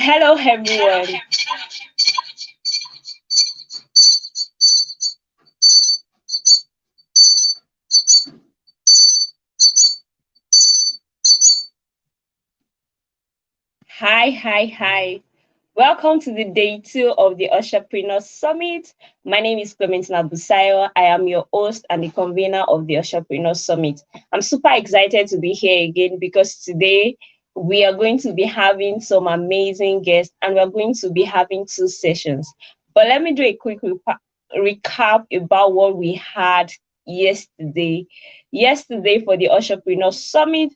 Hello, everyone. Hi. Welcome to the day two of the Usherpreneur Summit. My name is Clementina Busayo. I am your host and the convener of the Usherpreneur Summit. I'm super excited to be here again because today we are going to be having some amazing guests and we're going to be having two sessions. But let me do a quick recap about what we had yesterday. Yesterday for the Usherpreneur Summit,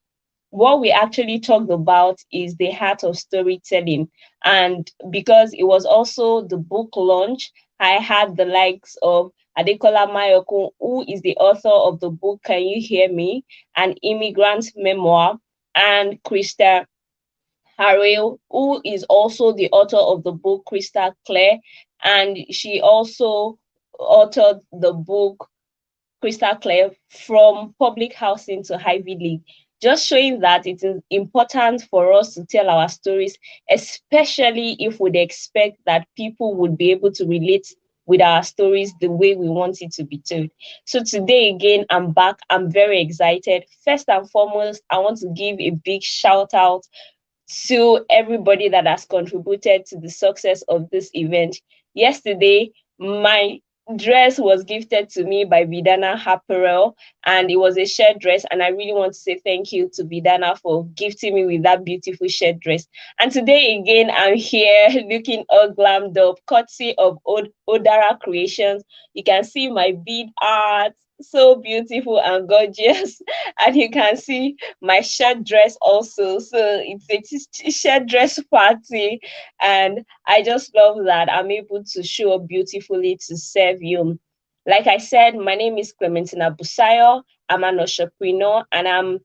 what we actually talked about is the heart of storytelling. And because it was also the book launch, I had the likes of Adekola Mayokun, who is the author of the book Can You Hear Me? An Immigrant's Memoir, and Krista Harrell, who is also the author of the book Crystal Clear, and she also authored the book Crystal Clear from public housing to Ivy League, just showing that it is important for us to tell our stories, especially if we'd expect that people would be able to relate with our stories the way we want it to be told. So today again, I'm back. I'm very excited. First and foremost, I want to give a big shout out to everybody that has contributed to the success of this event. Yesterday, my dress was gifted to me by Vidana Apparel, and it was a shirt dress. And I really want to say thank you to Vidana for gifting me with that beautiful shirt dress. And today again, I'm here looking all glammed up, courtesy of Odara Creations. You can see my bead art, so beautiful and gorgeous. And you can see my shirt dress also. So it's a shirt dress party. And I just love that I'm able to show up beautifully to serve you. Like I said, my name is Clementina Busayo. I'm an entrepreneur and I'm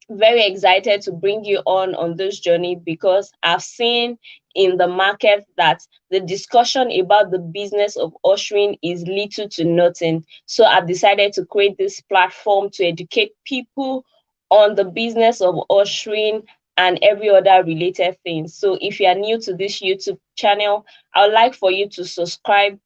very excited to bring you on this journey because I've seen in the market that the discussion about the business of ushering is little to nothing. So I've decided to create this platform to educate people on the business of ushering and every other related thing. So if you are new to this YouTube channel, I would like for you to subscribe.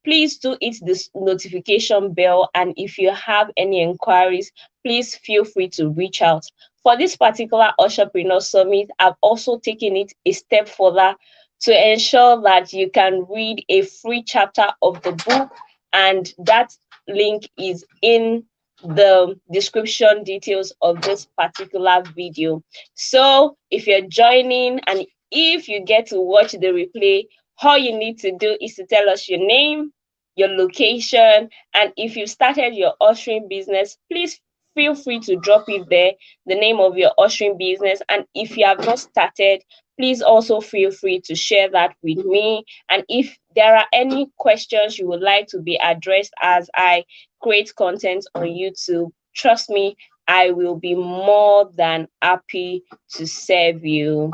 Please do hit this notification bell, and if you have any inquiries, please feel free to reach out. For this particular Entrepreneur Summit, I've also taken it a step further to ensure that you can read a free chapter of the book, and that link is in the description details of this particular video. So if you're joining and if you get to watch the replay, all you need to do is to tell us your name, your location, and if you started your ushering business, please feel free to drop it there, the name of your ushering business. And if you have not started, please also feel free to share that with me. And if there are any questions you would like to be addressed as I create content on YouTube, trust me, I will be more than happy to serve you.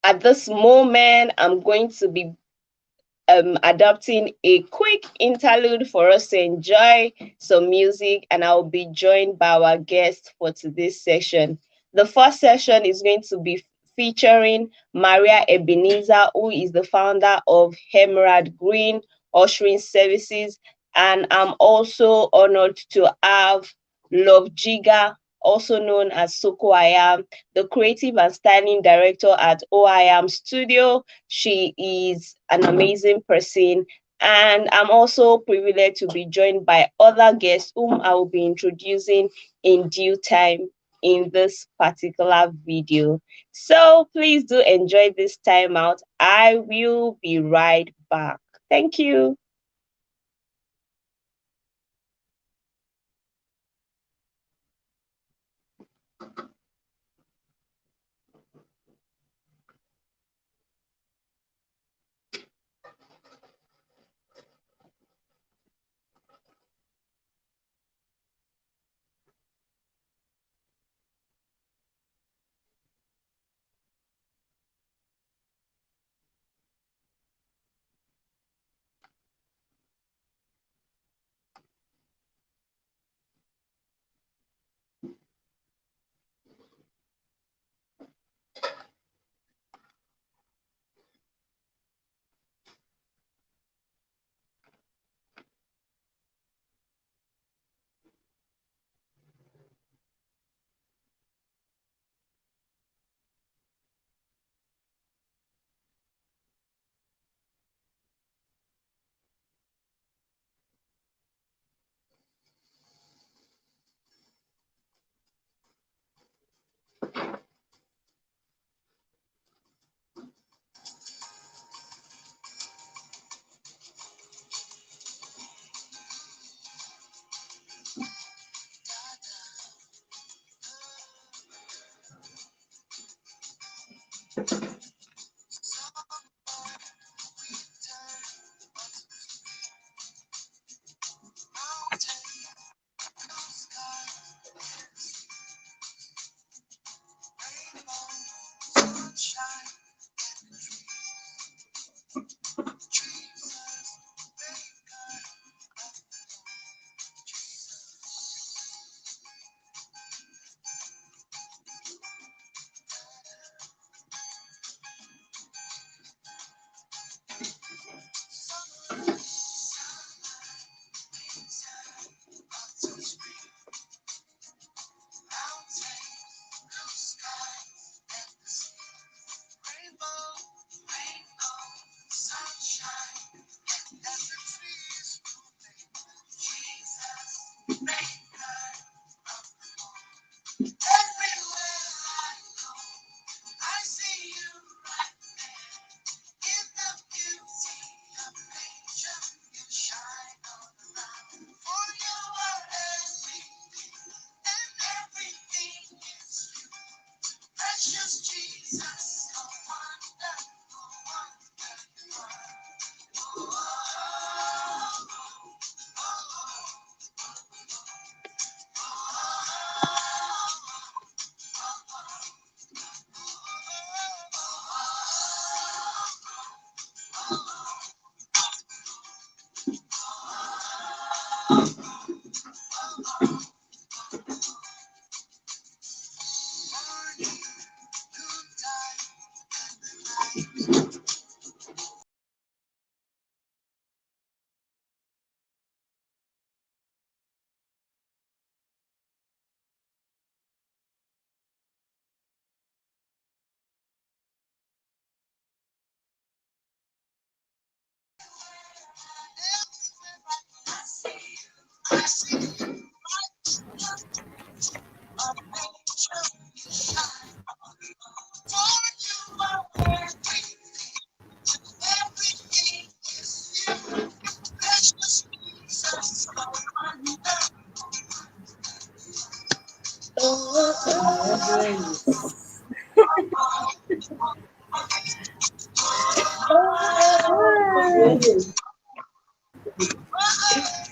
At this moment, I'm going to be adopting a quick interlude for us to enjoy some music, and I'll be joined by our guest for today's session. The first session is going to be featuring Maria Ebenezer, who is the founder of Emerald Green Ushering Services, and I'm also honored to have Love Jigah, also known as SOKO'ayam, the creative and styling director at O.I.am Studio. She is an amazing person. And I'm also privileged to be joined by other guests whom I will be introducing in due time in this particular video. So please do enjoy this time out. I will be right back. Thank you.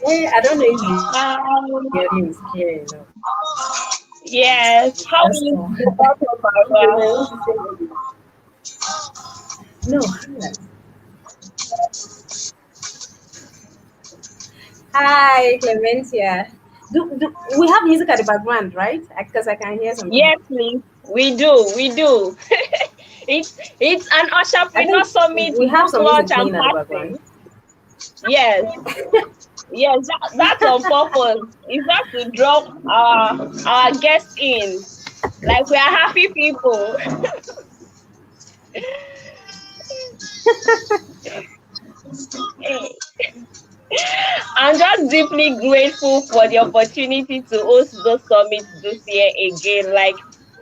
Yeah, I don't know if the Um, audio is clear enough. yes. How That's is all. the bottle, Okay, Maria? man, what you say, baby? No, hi. Hi, Clementia. We have music at the background, right? Because I can hear something. Yes, please. We do. We do. It's an I entrepreneur think summit we have book some launch music and playing at the party. background. Yes. Yes, that's on purpose. It's just to drop our guests in. Like we are happy people. I'm just deeply grateful for the opportunity to host those summits this year again. Like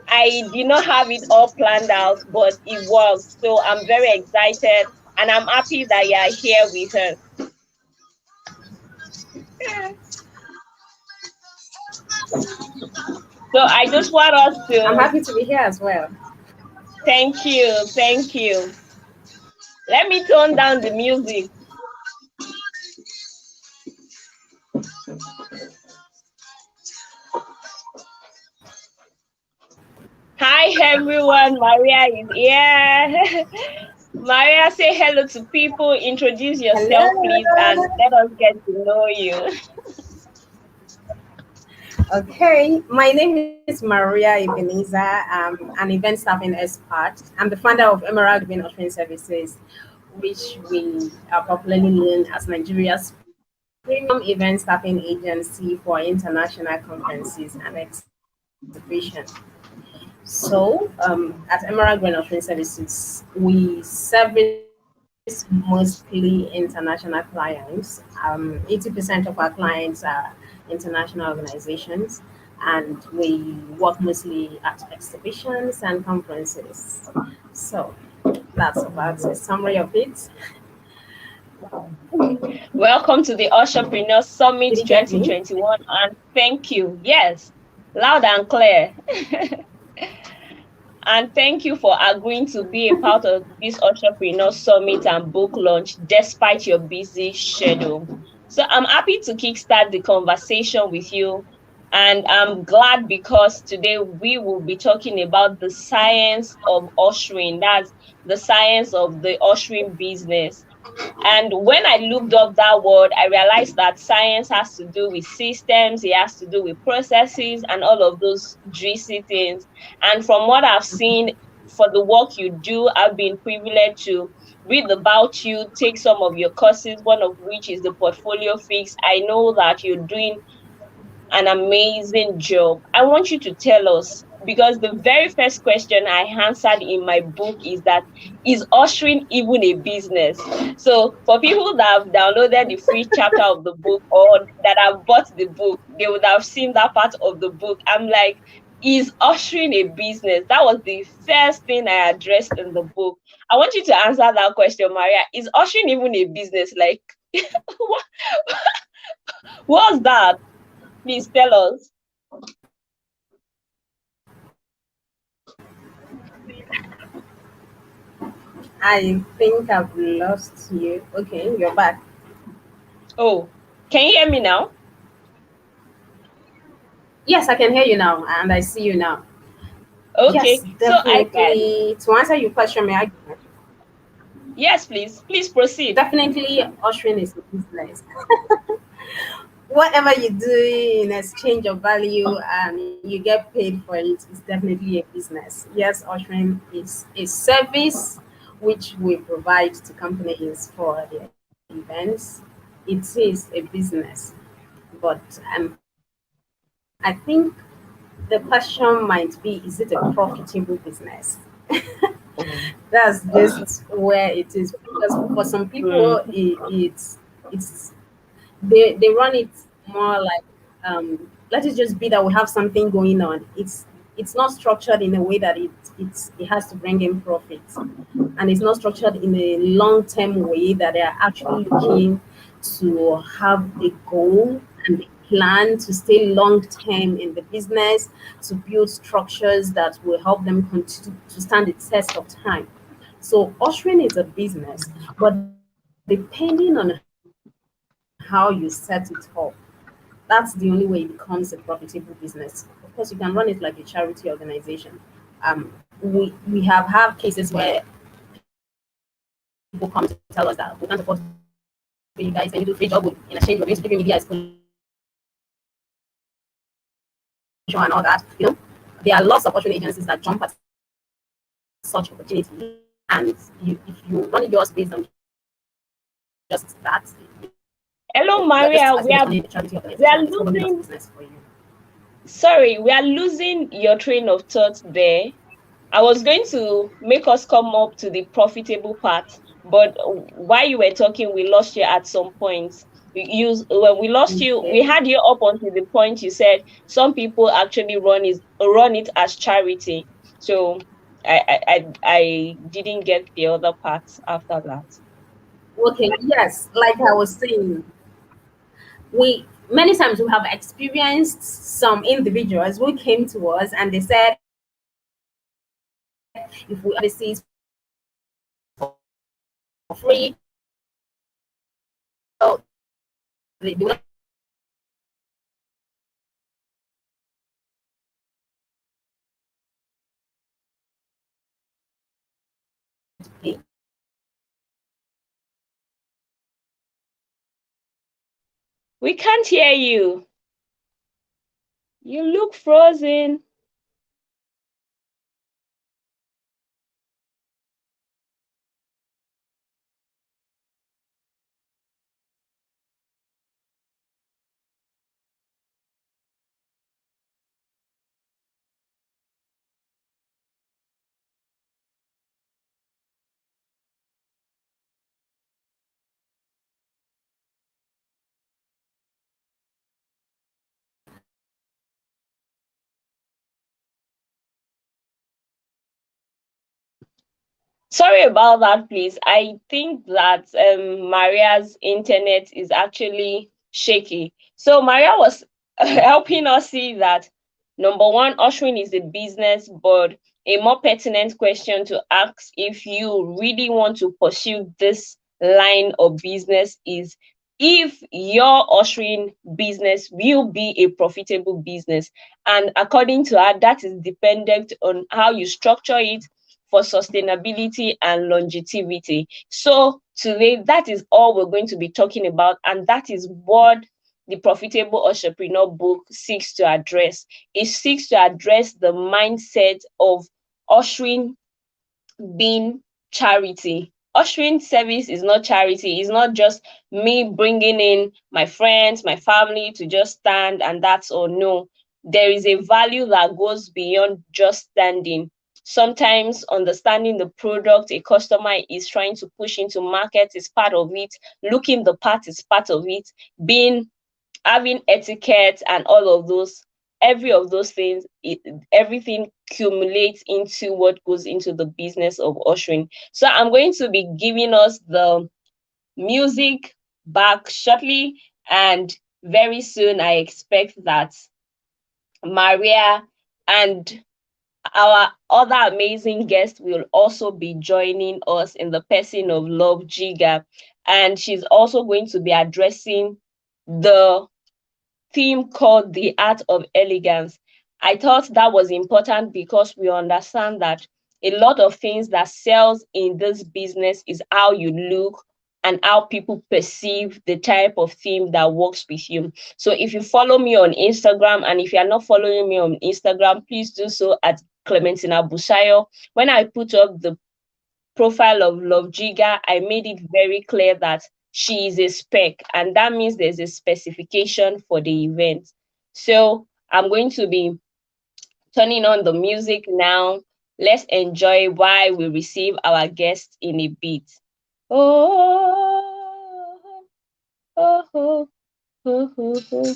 I did not have it all planned out, but it worked. So I'm very excited and I'm happy that you are here with us. So I just want us I'm to happy to be here as well. thank you, thank you. Let me tone down the music. Hi everyone, Maria is here. Maria, say hello to people, introduce yourself, please, and Hello. let us get to know you. Okay, my name is Maria Ebenezer. I'm an event staffing expert. I'm the founder of Emerald Event Offering Services, which we are popularly known as Nigeria's premium event staffing agency for international conferences and exhibition. So, at Emerald Green Offering Services, we service mostly international clients. 80% of our clients are international organizations, and we work mostly at exhibitions and conferences. So, that's about a summary of it. Welcome to the Usherpreneur Did Summit you get me? 2021, and thank you. Yes, loud and clear. And thank you for agreeing to be a part of this Entrepreneur Summit and book launch despite your busy schedule. So I'm happy to kickstart the conversation with you. And I'm glad because today we will be talking about the science of ushering. That's the science of the ushering business. And when I looked up that word, I realized that science has to do with systems, it has to do with processes, and all of those juicy things. And from what I've seen for the work you do, I've been privileged to read about you, take some of your courses, one of which is the portfolio fix. I know that you're doing an amazing job. I want you to tell us because the very first question I answered in my book is that is ushering even a business? So for people that have downloaded the free chapter of the book or that have bought the book, they would have seen that part of the book. I'm like, is ushering a business? That was the first thing I addressed in the book. I want you to answer that question, Maria. Is ushering even a business? Like, what, what's that? Please tell us. I think I've lost you. Okay, you're back. Oh, can you hear me now? Yes, I can hear you now, and I see you now. Okay, Yes, so I can. definitely. To answer your question, may I? Yes, please. Please proceed. Definitely, ushering is a business. Whatever you do in exchange of value and you get paid for it is definitely a business. Yes, ushering is a service which we provide to companies for their events. It is a business, but I think the question might be, is it a profitable business? Mm. That's just where it is, because for some people Mm. it's they run it more like, let it just be that we have something going on. It's not structured in a way that it has to bring in profits, and it's not structured in a long-term way that they are actually looking to have a goal and a plan to stay long-term in the business, to build structures that will help them continue to stand the test of time. So ushering is a business, but depending on how you set it up, that's the only way it becomes a profitable business. Of course, you can run it like a charity organization. We have had cases where people come to tell us that we can't afford to pay you guys. Can you do a free job? In exchange, we're going to give you media exposure and all that. There are lots of ushering agencies that jump at such opportunities, and if you run it yours based on just that, you're just classifying it as a charity organization. It's probably Hello, not a business Maria. for you. We are losing. Sorry, we are losing your train of thought there. I was going to make us come up to the profitable part, but while you were talking, we lost you at some points. When we lost you, we Okay. had you up until the point you said some people actually run it as charity. So I didn't get the other parts after that. Okay. Yes. Like I was saying, we many times we have experienced some individuals who came to us and they said, if we offer services for free, they will not pay us. Well, they will not pay us. We can't hear you. You look frozen. Sorry about that, please. I think that Maria's internet is actually shaky. So Maria was helping us see that number one, ushering is a business, but a more pertinent question to ask if you really want to pursue this line of business is if your ushering business will be a profitable business. And according to her, that is dependent on how you structure it for sustainability and longevity. So today, that is all we're going to be talking about, and that is what the Profitable Entrepreneur book seeks to address. It seeks to address the mindset of ushering being charity. Ushering service is not charity. It's not just me bringing in my friends, my family to just stand and that's all. No, there is a value that goes beyond just standing. Sometimes understanding the product a customer is trying to push into market is part of it. Looking the part is part of it. Being having etiquette and all of those, every of those things, everything accumulates into what goes into the business of ushering. So I'm going to be giving us the music back shortly, and very soon I expect that Maria and our other amazing guest will also be joining us in the person of Love Jigah, and she's also going to be addressing the theme called The Art of Elegance. I thought that was important because we understand that a lot of things that sells in this business is how you look and how people perceive the type of theme that works with you. So if you follow me on Instagram, and if you are not following me on Instagram, please do so at Clementina Busayo. When I put up the profile of Love Jigah, I made it very clear that she is a spec, and that means there's a specification for the event. So I'm going to be turning on the music now. Let's enjoy while we receive our guest in a bit. Oh, oh, oh, oh, oh, oh.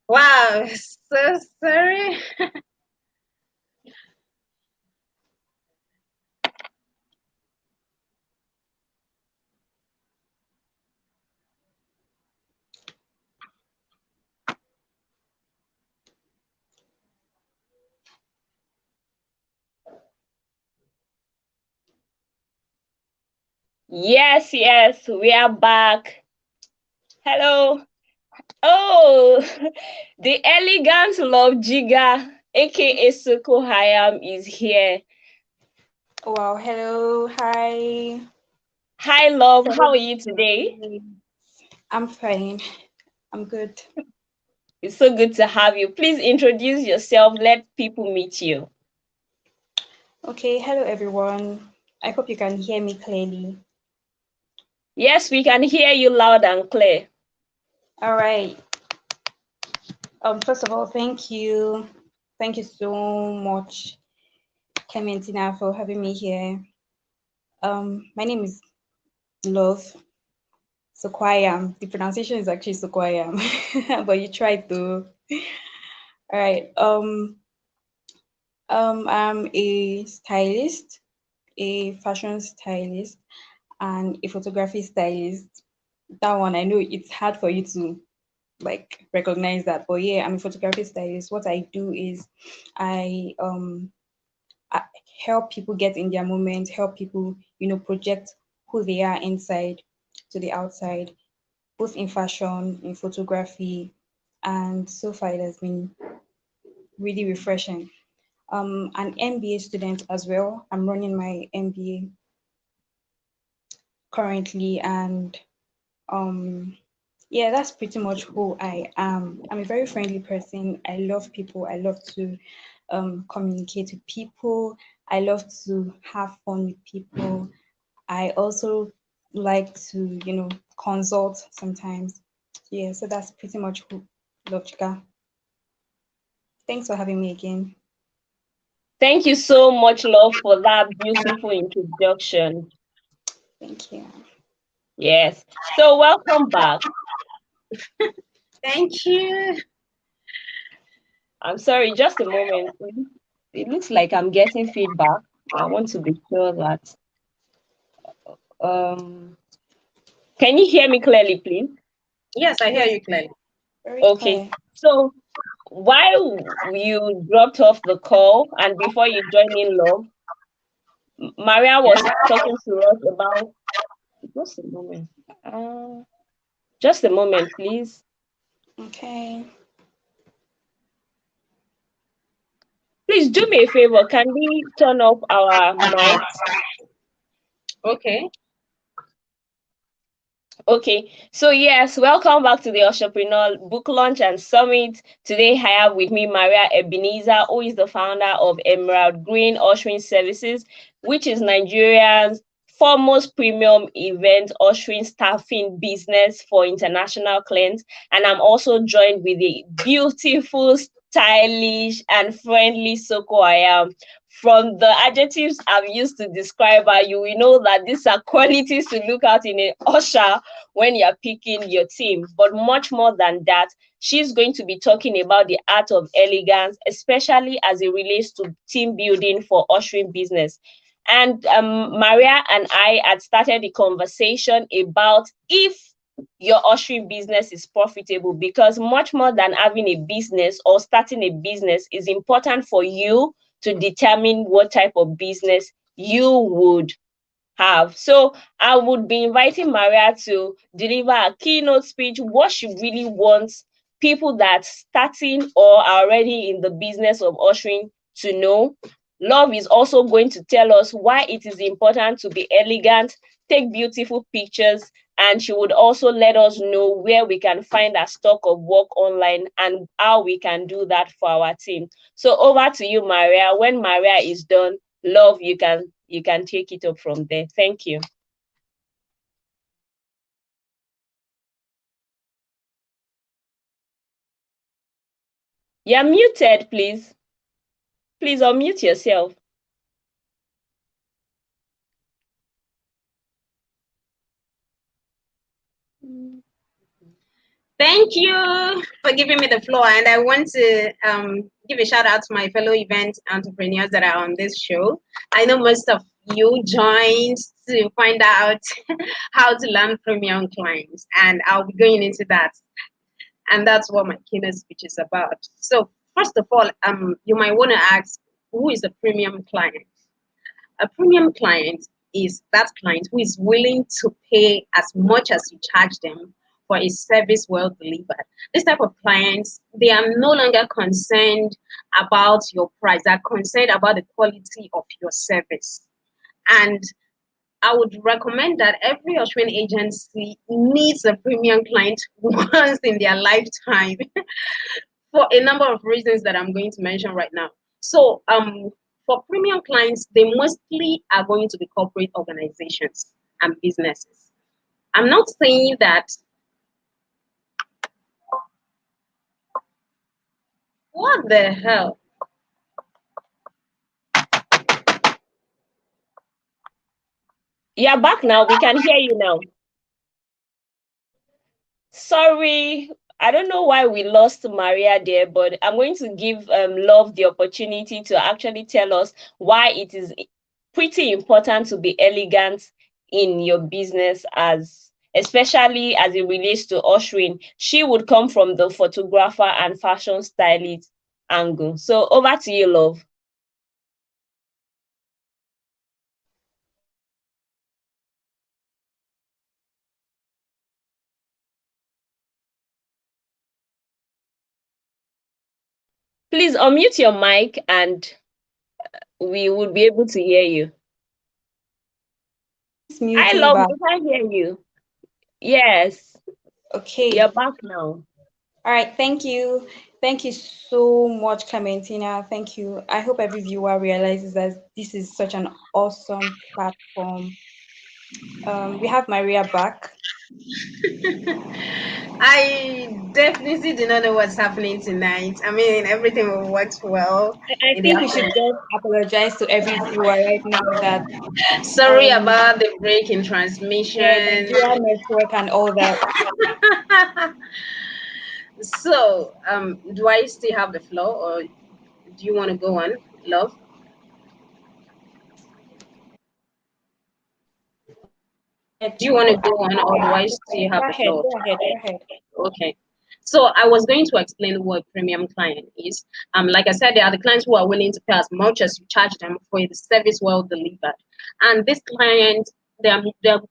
Wow, so sorry. Yes, yes, we are back. Hello. Oh, the elegant Love Jigah, A.K.A. SOKO'ayam, is here. Wow, hello, hi. Hi, love. Hello, How are you today? I'm fine. I'm good. It's so good to have you. Please introduce yourself. Let people meet you. Okay, hello everyone. I hope you can hear me clearly. Yes, we can hear you loud and clear. All right. First of all, thank you. Thank you so much, Clementina, for having me here. My name is Love SOKO'ayam. The pronunciation is actually SOKO'ayam, but you tried to. All right. I'm a stylist, a fashion stylist, and a photography stylist. That one, I know it's hard for you to like recognize that, but yeah, I'm a photography stylist. What I do is I I help people get in their moment, help people, project who they are inside to the outside, both in fashion, in photography, and so far it has been really refreshing. An MBA student as well. I'm running my MBA currently, and yeah, that's pretty much who I am. I'm a very friendly person. I love people. I love to communicate with people. I love to have fun with people. I also like to, consult sometimes. Yeah, so that's pretty much who Lovchika. Thanks for having me again. Thank you so much, love, for that beautiful introduction. Thank you. Yes. So, welcome back. Thank you. I'm sorry, just a moment, please. it looks like I'm getting feedback. I want to be sure that um can you hear me clearly, please? Yes, I hear Yes, you clearly. very Okay. clear. So while you dropped off the call and before you joined in, love, Maria Yeah. was talking to us about just a moment. Uh, just a moment, please. Okay. Please do me a favor. Can we turn off our mics? Okay. Okay, so yes, welcome back to the Entrepreneur Book Launch and Summit. Today I have with me Maria Ebenezer, who is the founder of Emerald Green Ushering Services, which is Nigeria's foremost premium event ushering staffing business for international clients. And I'm also joined with a beautiful, stylish, and friendly SOKO'ayam. From the adjectives I've used to describe her, you will know that these are qualities to look out in an usher when you're picking your team. But much more than that, she's going to be talking about the art of elegance, especially as it relates to team building for ushering business. And Maria and I had started the conversation about if your ushering business is profitable, because much more than having a business or starting a business is important for you to determine what type of business you would have. So I would be inviting Maria to deliver a keynote speech, what she really wants people that starting or are already in the business of ushering to know. Love is also going to tell us why it is important to be elegant, take beautiful pictures, and she would also let us know where we can find a stock of work online and how we can do that for our team. So over to you, Maria. When Maria is done, love, you can take it up from there. Thank you. You're muted, please. Please unmute yourself. Thank you for giving me the floor. And I want to give a shout out to my fellow event entrepreneurs that are on this show. I know most of you joined to find out how to land premium clients, and I'll be going into that. And that's what my keynote speech is about. So, first of all, you might want to ask, who is a premium client? A premium client is that client who is willing to pay as much as you charge them for a service well delivered. This type of clients, they are no longer concerned about your price, they're concerned about the quality of your service. And I would recommend that every ushering agency needs a premium client once in their lifetime for a number of reasons that I'm going to mention right now. So, for premium clients, they mostly are going to be corporate organizations and businesses. I'm not saying that. What the hell? You're back now. We can hear you now. Sorry, I don't know why we lost Maria there, but I'm going to give Love the opportunity to actually tell us why it is pretty important to be elegant in your business, as especially as it relates to ushering. She would come from the photographer and fashion stylist angle. So over to you, Love. Please unmute your mic and we would be able to hear you. It's I muting Love, back. we can hear you. Yes, you're Okay. back now. All right. Thank you. Thank you so much, Clementina. Thank you. I hope every viewer realizes that this is such an awesome platform. We have Maria back. I definitely do not know what's happening tonight. I mean, everything will work well I in the think we should afternoon. just apologize to every viewer right now that Sorry um about the break in yeah, transmission. Nigeria network and all that. So, do I still have the floor, or do you want to go on? Love, Go do you want to ahead. go on, or do I still have Go the ahead. floor? Go ahead. Go ahead. Okay. So I was going to explain what a premium client is. Like I said, they are the clients who are willing to pay as much as you charge them for the service well delivered. And this client, they are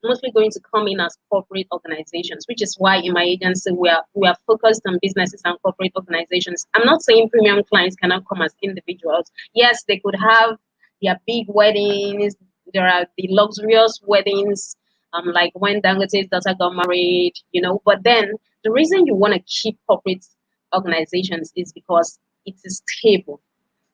mostly going to come in as corporate organizations, which is why in my agency we are focused on businesses and corporate organizations. I'm not saying premium clients cannot come as individuals. Yes, they could have their big weddings. There are the luxurious weddings, like when Dangote's daughter got married, But then the reason you want to keep corporate organizations is because it is stable.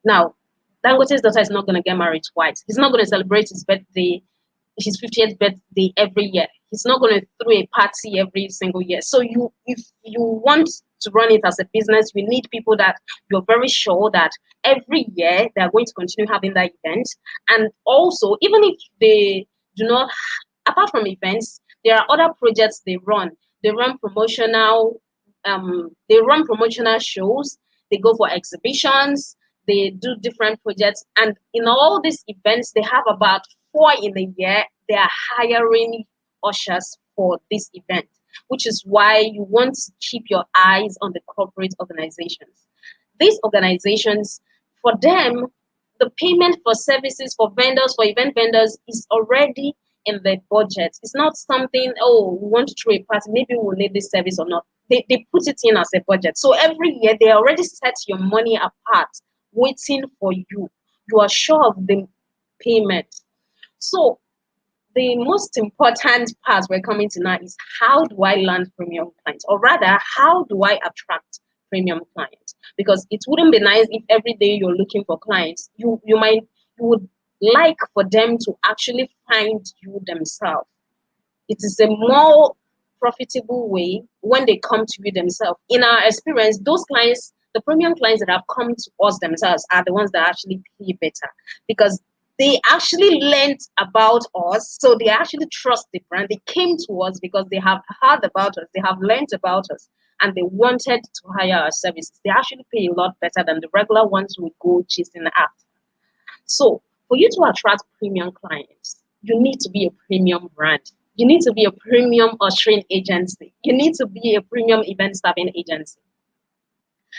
Now, Dangote's daughter is not going to get married twice. He's not going to celebrate his 50th birthday every year. He's not going to throw a party every single year. So if you want to run it as a business, you need people that you're very sure that every year they are going to continue having that event. And also, even if they do not, apart from events, there are other projects they run. They run promotional shows. They go for exhibitions. They do different projects, and in all these events, they have about 4 in a year. They are hiring ushers for this event, which is why you want to keep your eyes on the corporate organizations. These organizations, for them, the payment for services for vendors, for event vendors, is already in the budget. It's not something, oh, we want to throw a party, maybe we'll need this service or not. They put it in as a budget. So every year they already set your money apart, waiting for you. You are sure of the payment. So the most important part we're coming to now is, how do I land premium clients? Or rather, how do I attract premium clients? Because it wouldn't be nice if every day you're looking for clients. You would like for them to actually find you themselves. It is a more profitable way when they come to you themselves. In our experience, those clients, the premium clients that have come to us themselves, are the ones that actually pay better, because they actually learned about us. So they actually trust the brand. They came to us because they have heard about us, they have learned about us, and they wanted to hire our services. They actually pay a lot better than the regular ones who go chasing after. So for you to attract premium clients, you need to be a premium brand. You need to be a premium ushering agency. You need to be a premium event staffing agency.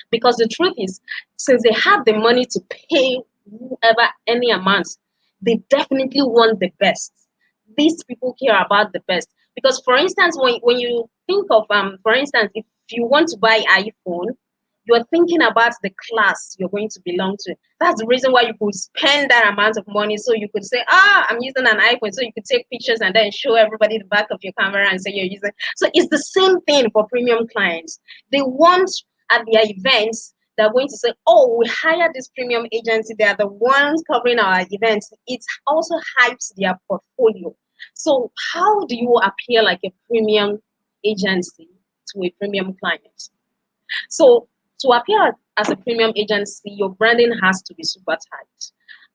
Because the truth is, since they have the money to pay whoever any amount, they definitely want the best. These people care about the best. Because for instance, when you think of for instance, if you want to buy iPhone, you're thinking about the class you're going to belong to. That's the reason why you could spend that amount of money. So you could say, I'm using an iPhone. So you could take pictures and then show everybody the back of your camera and say you're using. So it's the same thing for premium clients. They want at their events, they're going to say, oh, we hired this premium agency. They are the ones covering our events. It also hypes their portfolio. So how do you appear like a premium agency to a premium client? So to appear as a premium agency, your branding has to be super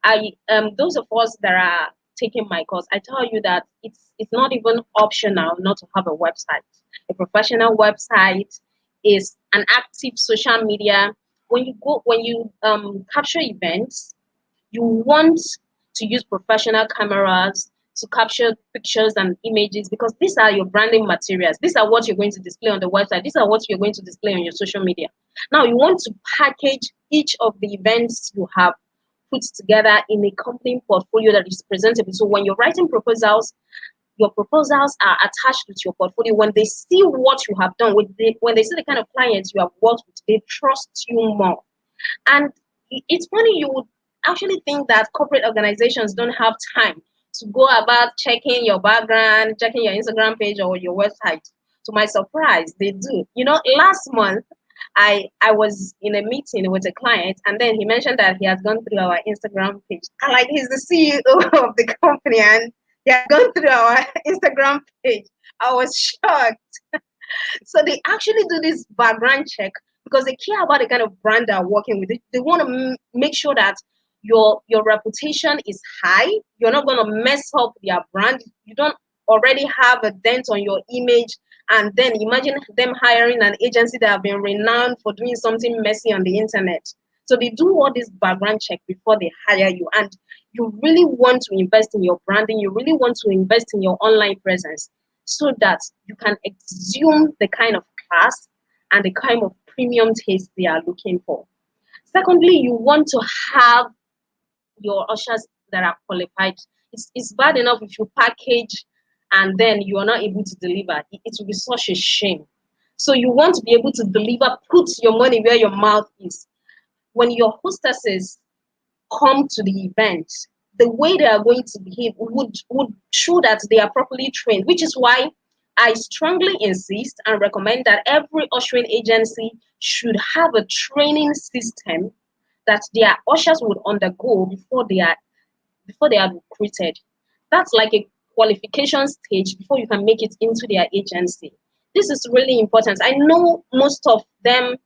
tight. Those of us that are taking my course, I tell you that it's not even optional not to have a website. A professional website is an active social media. When you capture events, you want to use professional cameras to capture pictures and images, because these are your branding materials. These are what you're going to display on the website. These are what you're going to display on your social media. Now, you want to package each of the events you have put together in a company portfolio that is presentable. So when you're writing proposals, your proposals are attached with your portfolio. When they see what you have done, when they see the kind of clients you have worked with, they trust you more. And it's funny, you would actually think that corporate organizations don't have time to go about checking your background, checking your Instagram page or your website. To my surprise, they do. Last month, I was in a meeting with a client, and then he mentioned that he has gone through our Instagram page. And like, he's the CEO of the company, and he has gone through our Instagram page. I was shocked. So they actually do this background check because they care about the kind of brand they're working with. They want to make sure that your reputation is high. You're not going to mess up their brand. You don't already have a dent on your image. And then imagine them hiring an agency that have been renowned for doing something messy on the internet. So they do all this background check before they hire you. And you really want to invest in your branding, you really want to invest in your online presence so that you can exhume the kind of class and the kind of premium taste they are looking for. Secondly, you want to have your ushers that are qualified. It's bad enough if you package and then you are not able to deliver. It will be such a shame. So you want to be able to deliver, put your money where your mouth is. When your hostesses come to the event, the way they are going to behave would show that they are properly trained, which is why I strongly insist and recommend that every ushering agency should have a training system that their ushers would undergo before they are recruited. That's like a qualification stage before you can make it into their agency. This is really important. I know most of them,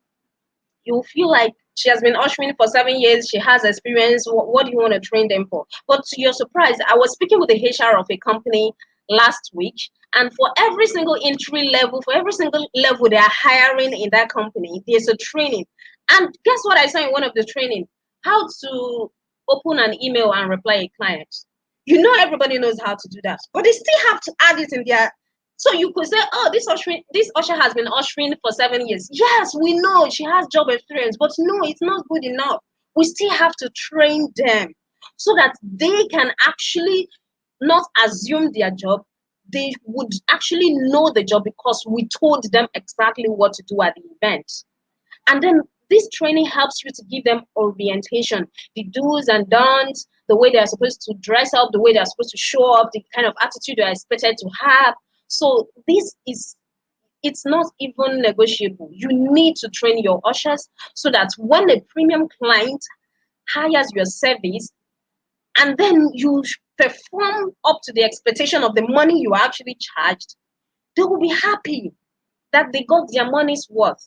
you feel like she has been ushering for 7 years, she has experience. What do you want to train them for? But to your surprise, I was speaking with the HR of a company last week, and for every single entry level, for every single level they are hiring in that company, there's a training. And guess what I saw in one of the training? How to open an email and reply a client. You know, everybody knows how to do that, but they still have to add it in their. So you could say, oh, this usher has been ushering for 7 years. Yes, we know she has job experience, but no, it's not good enough. We still have to train them so that they can actually not assume their job. They would actually know the job because we told them exactly what to do at the event. And then this training helps you to give them orientation, the do's and don'ts, the way they're supposed to dress up, the way they're supposed to show up, the kind of attitude they're expected to have. So it's not even negotiable. You need to train your ushers so that when a premium client hires your service and then you perform up to the expectation of the money you actually charged, they will be happy that they got their money's worth.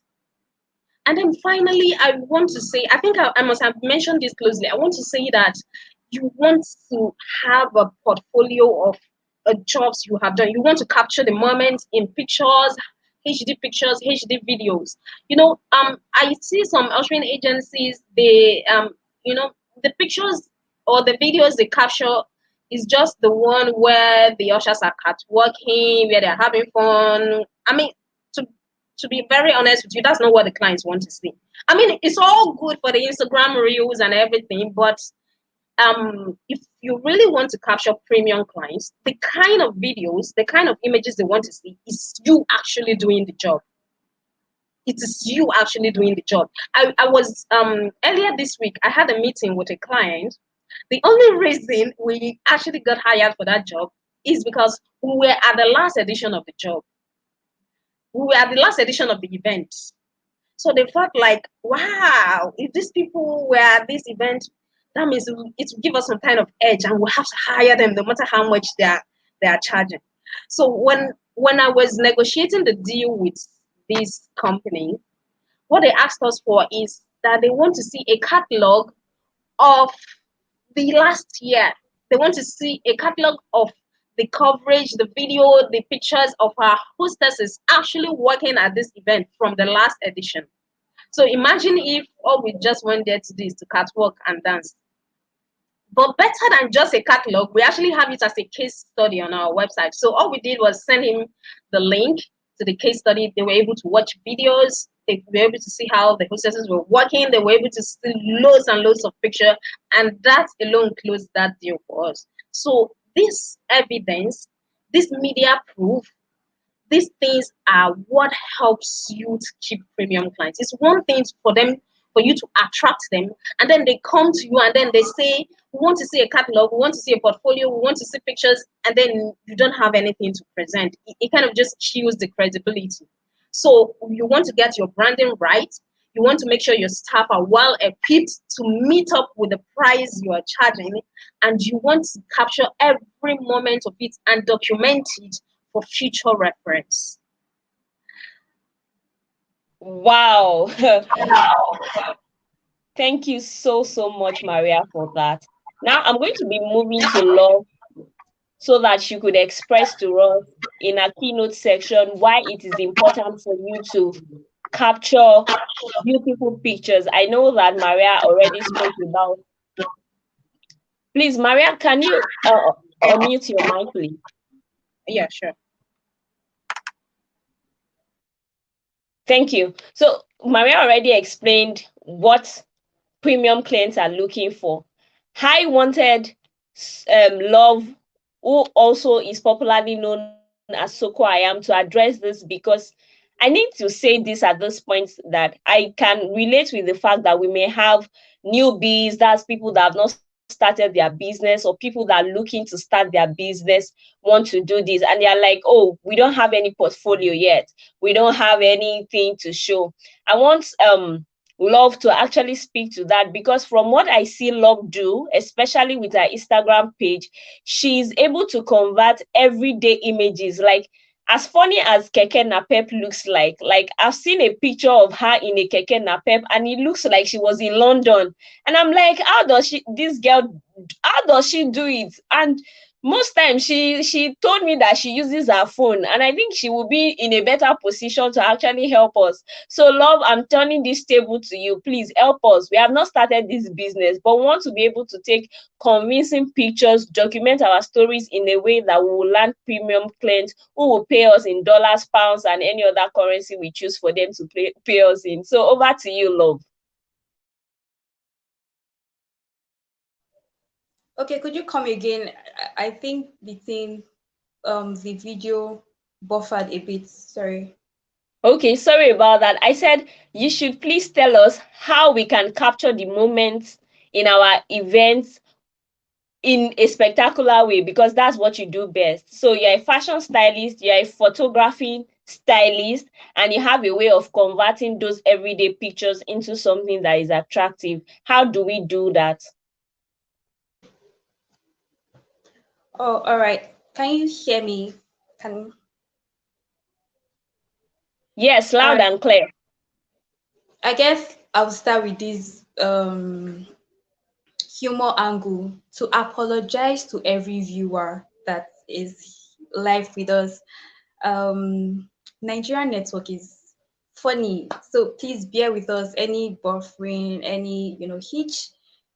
And then finally, I want to say, I think I must have mentioned this closely. I want to say that you want to have a portfolio of jobs you have done. You want to capture the moment in pictures, HD videos. I see some ushering agencies, the pictures or the videos they capture is just the one where the ushers are catwalking, where they're having fun. I mean, to to be very honest with you, that's not what the clients want to see. I mean, it's all good for the Instagram reels and everything, but if you really want to capture premium clients, the kind of videos, the kind of images they want to see is you actually doing the job. It is you actually doing the job. I was earlier this week, I had a meeting with a client. The only reason we actually got hired for that job is because we were at the last edition of the job. We were at the last edition of the event. So they felt like, wow, if these people were at this event, that means it will give us some kind of edge and we'll have to hire them no matter how much they are charging. So when I was negotiating the deal with this company, what they asked us for is that they want to see a catalog of the last year. They want to see a catalog of the coverage, the video, the pictures of our hostesses actually working at this event from the last edition. So imagine if all we just went there to do is to catwalk and dance. But better than just a catalog, we actually have it as a case study on our website. So all we did was send him the link to the case study. They were able to watch videos. They were able to see how the hostesses were working. They were able to see loads and loads of pictures. And that alone closed that deal for us. So this evidence, this media proof, these things are what helps you to keep premium clients. It's one thing for you to attract them, and then they come to you and then they say, we want to see a catalog, we want to see a portfolio, we want to see pictures, and then you don't have anything to present. It kind of just kills the credibility. So you want to get your branding right. You want to make sure your staff are well equipped to meet up with the price you are charging, and you want to capture every moment of it and document it for future reference. Wow. Thank you so much, Maria, for that. Now I'm going to be moving to Love so that she could express to us in a keynote section why it is important for you to capture beautiful pictures. I know that Maria already spoke about. Please, Maria, can you unmute your mic, please? Yeah, sure. Thank you. So Maria already explained what premium clients are looking for. I wanted Love, who also is popularly known as SOKO'ayam, to address this because I need to say this at this point that I can relate with the fact that we may have newbies, that's people that have not started their business, or people that are looking to start their business, want to do this, and they're like, oh, we don't have any portfolio yet, we don't have anything to show. I want Love to actually speak to that, because from what I see Love do, especially with her Instagram page, she's able to convert everyday images. Like, as funny as Keke Napep looks like I've seen a picture of her in a Keke Napep and it looks like she was in London. And I'm like, how does she do it? And most times she told me that she uses her phone, and I think she will be in a better position to actually help us. So Love, I'm turning this table to you. Please help us. We have not started this business, but we want to be able to take convincing pictures, document our stories in a way that we will land premium clients who will pay us in dollars, pounds, and any other currency we choose for them to pay us in. So over to you, Love. Okay, could you come again? I think the video buffered a bit. Sorry. Okay, sorry about that. I said you should please tell us how we can capture the moments in our events in a spectacular way, because that's what you do best. So you're a fashion stylist, you're a photography stylist, and you have a way of converting those everyday pictures into something that is attractive. How do we do that? Oh, all right. Can you hear me? Can Yes, All loud right. and clear. I guess I'll start with this humor angle to apologize to every viewer that is live with us. Nigerian network is funny, so please bear with us. Any buffering, any hitch,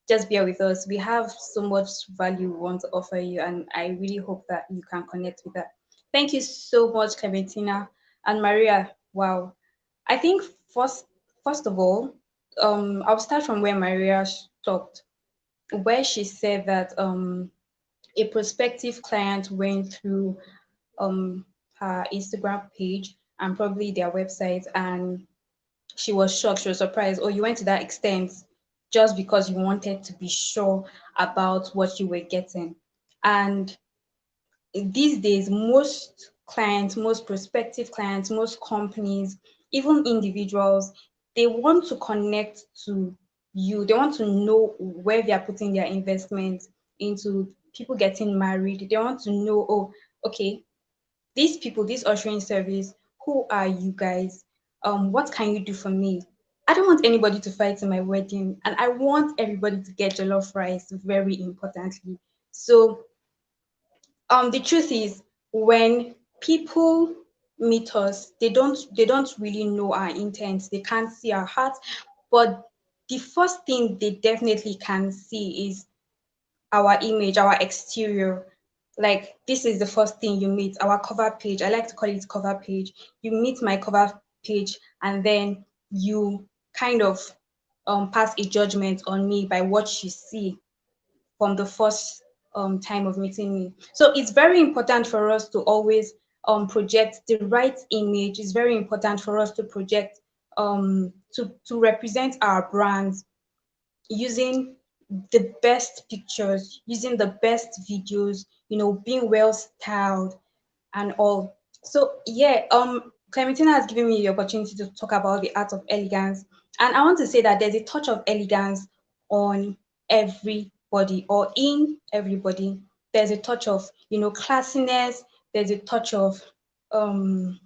just bear with us. We have so much value we want to offer you, and I really hope that you can connect with that. Thank you so much, Clementina and Maria. Wow, I think first of all, I'll start from where Maria stopped, where she said that a prospective client went through her Instagram page and probably their website, and she was shocked, she was surprised. Oh, you went to that extent just because you wanted to be sure about what you were getting. And these days, most clients, most prospective clients, most companies, even individuals, they want to connect to you. They want to know where they are putting their investments into. People getting married, they want to know, oh, okay, these people, this ushering service, who are you guys? What can you do for me? I don't want anybody to fight in my wedding, and I want everybody to get jollof rice, very importantly. So the truth is, when people meet us, they don't really know our intent, they can't see our heart, but the first thing they definitely can see is our image, our exterior. Like, this is the first thing you meet, our cover page. I like to call it cover page. You meet my cover page, and then you kind of pass a judgment on me by what you see from the first time of meeting me. So it's very important for us to always project the right image. It's very important for us to project to represent our brands using the best pictures, using the best videos, being well styled and all. So yeah, Clementina has given me the opportunity to talk about the art of elegance. And I want to say that there's a touch of elegance on everybody, or in everybody. There's a touch of, classiness, there's a touch of um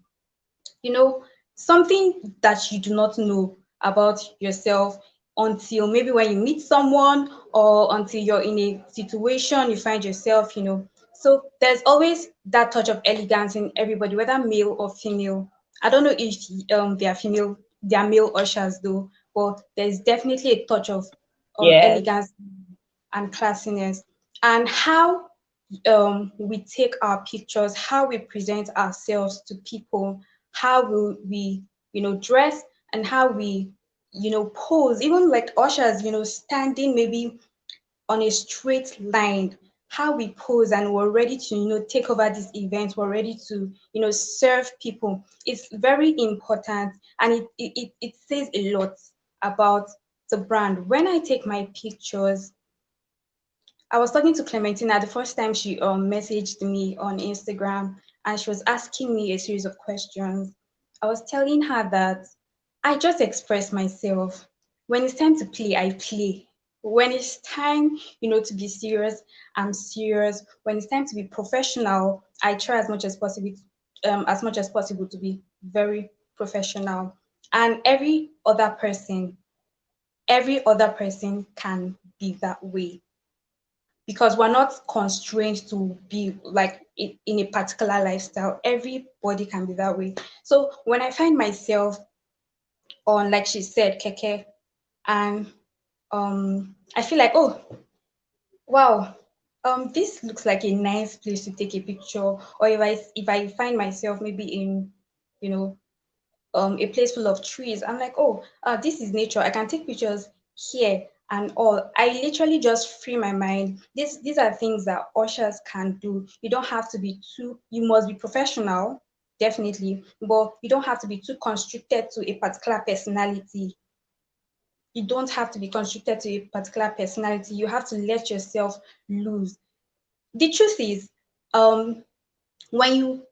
you know, something that you do not know about yourself until maybe when you meet someone, or until you're in a situation you find yourself. So there's always that touch of elegance in everybody, whether male or female. I don't know if they are female their male ushers though, but there's definitely a touch of Yes. elegance and classiness, and how we take our pictures, how we present ourselves to people, how we dress, and how we pose. Even like ushers, standing maybe on a straight line, how we pose, and we're ready to take over this event, we're ready to serve people. It's very important, and it says a lot about the brand. When I take my pictures, I was talking to Clementina the first time she messaged me on Instagram, and she was asking me a series of questions. I was telling her that I just express myself. When it's time to play, I play. When it's time, to be serious, I'm serious. When it's time to be professional, I try as much as possible to be very professional. And every other person can be that way, because we're not constrained to be like in a particular lifestyle. Everybody can be that way. So when I find myself on, like she said, keke, and I feel like, oh wow, this looks like a nice place to take a picture. Or if I find myself maybe in, you know a place full of trees, I'm like, oh, this is nature, I can take pictures here and all. I literally just free my mind. These are things that ushers can do. You don't have to be too, you must be professional, definitely, but you don't have to be too constricted to a particular personality. You don't have to be constricted to a particular personality. You have to let yourself loose. The truth is, um when you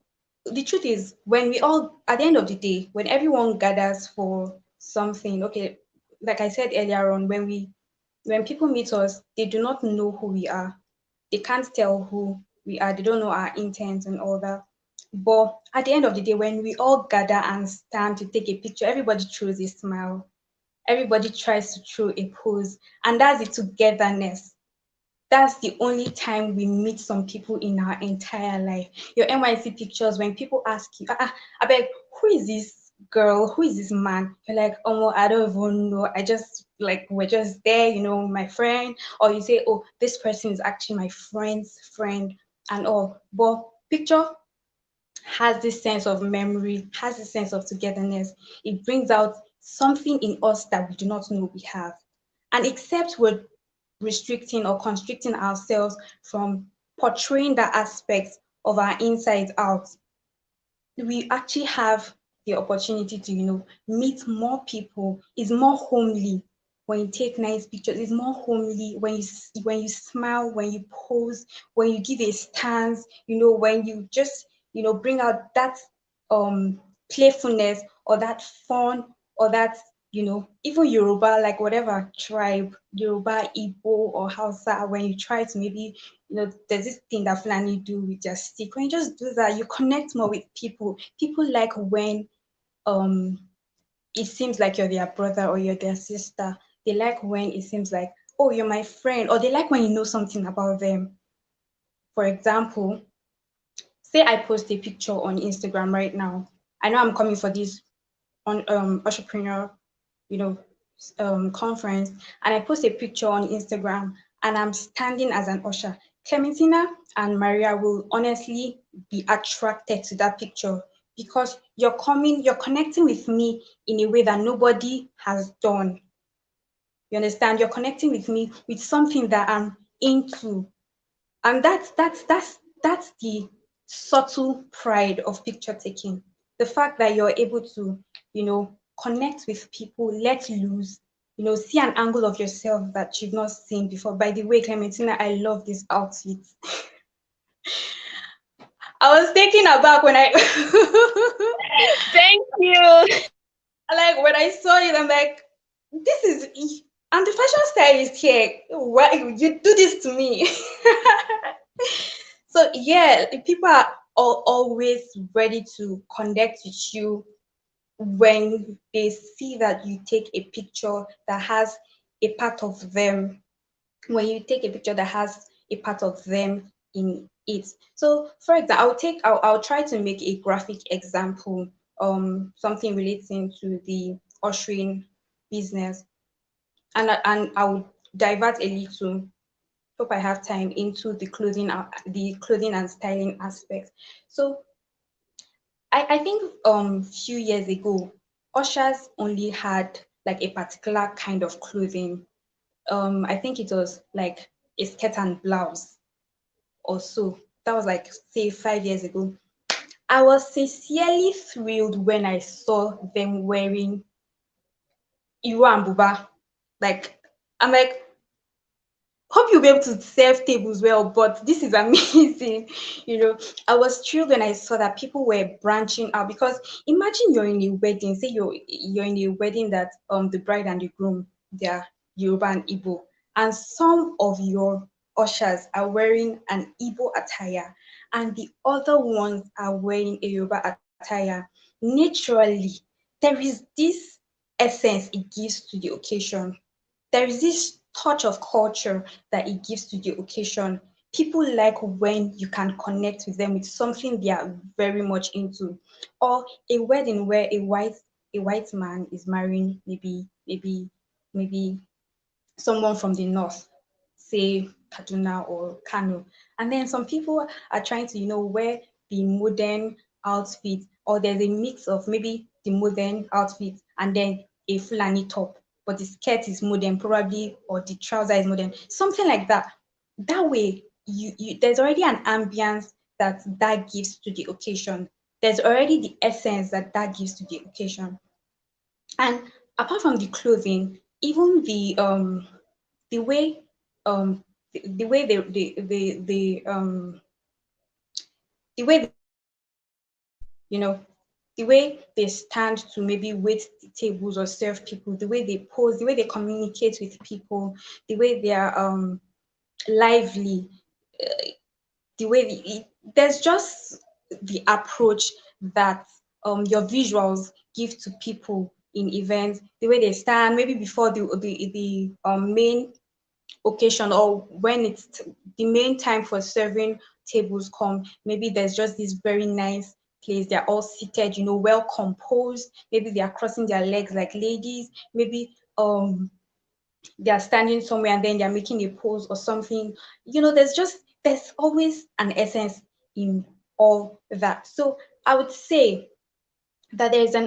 the truth is, when we all, at the end of the day, when everyone gathers for something, okay, like I said earlier on, when people meet us, they do not know who we are. They can't tell who we are. They don't know our intent and all that. But at the end of the day, when we all gather and stand to take a picture, everybody throws a smile. Everybody tries to throw a pose, and that's the togetherness. That's the only time we meet some people in our entire life. Your NYC pictures, when people ask you, I beg, who is this girl? Who is this man? You're like, oh, I don't even know. I just like, we're just there, my friend. Or you say, oh, this person is actually my friend's friend and all. But picture has this sense of memory, has this sense of togetherness. It brings out something in us that we do not know we have. And except we're restricting or constricting ourselves from portraying that aspect of our inside out, we actually have the opportunity to, meet more people. It's more homely when you take nice pictures. It's more homely when you smile, when you pose, when you give a stance. When you just bring out that um playfulness, or that fun, or that even Yoruba, like whatever tribe, Yoruba, Igbo, or Hausa, when you try to maybe there's this thing that Fulani do with their stick. When you just do that, you connect more with people. People like when um it seems like you're their brother or you're their sister. They like when it seems like, oh, you're my friend, or they like when you know something about them. For example, say I post a picture on Instagram right now. I know I'm coming for this on Usherpreneur, you know, conference, and I post a picture on Instagram, and I'm standing as an usher. Clementina and Maria will honestly be attracted to that picture, because you're connecting with me in a way that nobody has done. You understand? You're connecting with me with something that I'm into. And that's the subtle pride of picture taking. The fact that you're able to, connect with people, let loose, see an angle of yourself that you've not seen before. By the way, Clementina, I love this outfit. I was taken aback when I Thank you. like when I saw it, I'm like, this is I'm the fashion stylist here. Why you do this to me? So yeah, people are always ready to connect with you when they see that you take a picture that has a part of them. When you take a picture that has a part of them in it. So for example, I'll try to make a graphic example, something relating to the ushering business, and I would divert a little. Hope I have time into the clothing and styling aspect. So I think few years ago, ushers only had like a particular kind of clothing. I think it was like a skirt and blouse or so. That was like say 5 years ago. I was sincerely thrilled when I saw them wearing Iru and Buba. Like I'm like, hope you'll be able to serve tables well, but this is amazing. I was thrilled when I saw that people were branching out, because imagine you're in a wedding, say you're in a wedding that the bride and the groom, they're Yoruba and Igbo, and some of your ushers are wearing an Igbo attire and the other ones are wearing a Yoruba attire. Naturally, there is this essence it gives to the occasion. There is this touch of culture that it gives to the occasion. People like when you can connect with them with something they are very much into. Or a wedding where a white man is marrying maybe someone from the north, say Kaduna or Kano. And then some people are trying to, wear the modern outfit, or there's a mix of maybe the modern outfit and then a Fulani top, but the skirt is modern, probably, or the trouser is modern, something like that. That way, there's already an ambience that gives to the occasion. There's already the essence that gives to the occasion. And apart from the clothing, even the way the way the way they you know the way they stand to maybe wait the tables or serve people, the way they pose, the way they communicate with people, the way they are lively, the way there's just the approach that your visuals give to people in events, the way they stand maybe before the main occasion, or when it's the main time for serving tables come, maybe there's just this very nice place, they're all seated, well composed, maybe they are crossing their legs like ladies, maybe they are standing somewhere and then they're making a pose or something. There's always an essence in all that. So I would say that there's a